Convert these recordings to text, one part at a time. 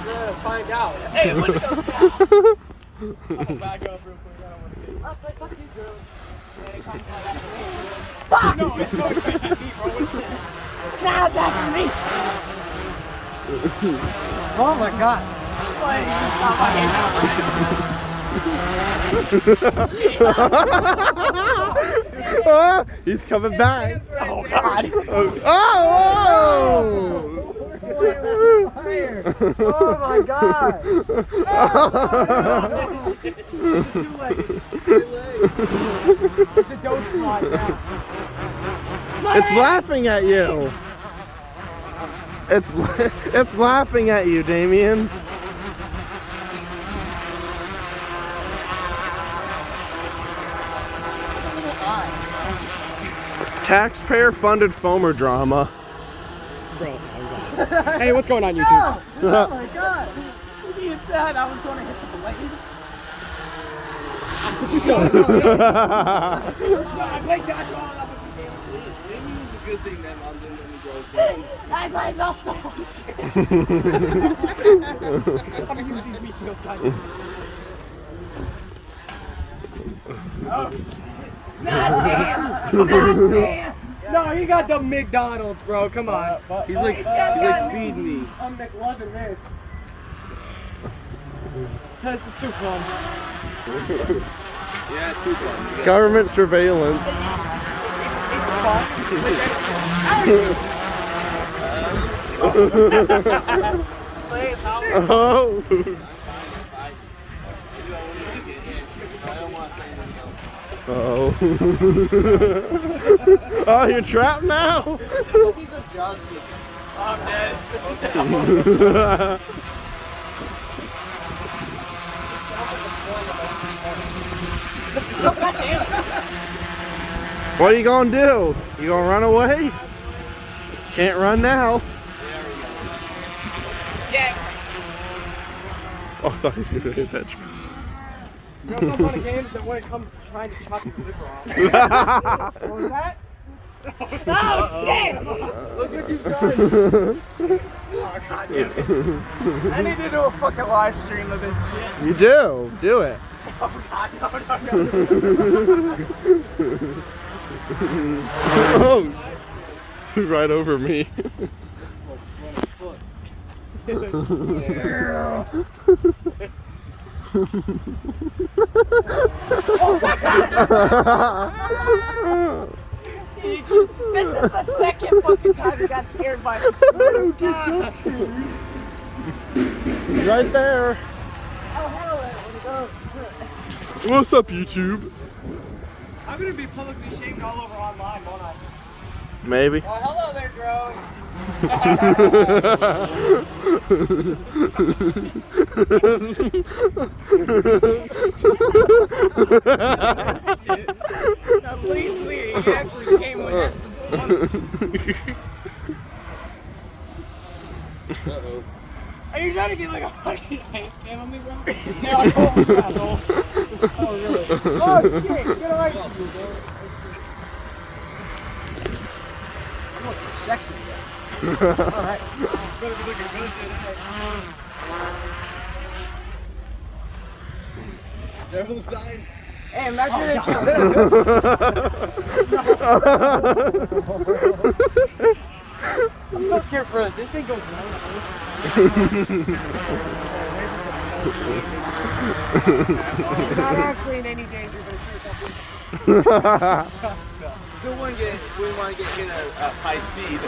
gonna find out. Hey, let me go down. I'm gonna back up real quick. I don't want to get it. Fuck you, girl. Fuck! No, it's going back at me, bro. What's this? Now back at me! Oh my god. Oh, he's coming back. Oh god. Oh! Oh my god. It's a dose pod now. It's laughing at you. It's laughing at you, Damien. Taxpayer-funded foamer drama. Bro, hey, what's going on YouTube? Oh my god! He said I was going to hit the blade. I played dodgeball. Maybe it's a good thing that mom didn't let me go. I played softball. I'm gonna use these meat shields, guys. Oh, shit. No, he got the McDonald's, bro. Come on. He's like feeding me. I'm McLovin' this. This is too fun. Yeah, it's too fun. Government surveillance. Oh. Oh. Oh, you're trapped now? He's adjusting. I'm dead. What are you gonna do? You gonna run away? Can't run now. Yeah. Oh, I thought he was gonna hit that tree. You know, some fun games that when it comes to trying to chop your liver off. What was that? Oh shit! Look what you've done. Oh god damn it. I need to do a fucking live stream of this shit. You do. Do it. Oh god, no. Oh. Right over me. This is the second fucking time you got scared by me. Right there. Oh hell, What's up, YouTube? I'm gonna be publicly shamed all over online, won't I? Maybe. Oh, hello there, drone. At least he actually came with us. Uh-oh. Are you trying to get like a fucking face cam on me, bro? Yeah, like, holy crap, assholes. Oh, really? Oh, shit, get away from me, bro. I'm looking sexy, bro. Alright. Better be looking good today. There for the sign. Hey, imagine it just I'm so scared for it. This thing goes wrong. Not actually in any danger, but it's sure We want to get hit at high speed.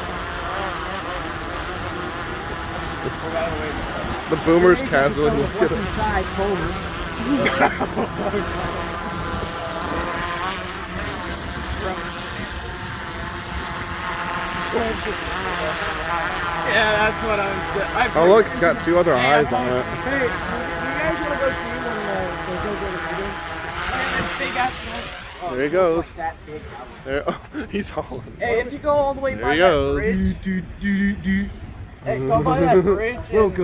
The boomers casually look at us. inside Culver. Yeah, that's what I'm. Oh look, it's got two other eyes on it. Hey, you guys want to go see when they go to the meeting? Big ass one. There he goes. That big house. There, oh, he's hauling. Hey, if you go all the way There by he that goes. bridge, hey, go by that bridge. and-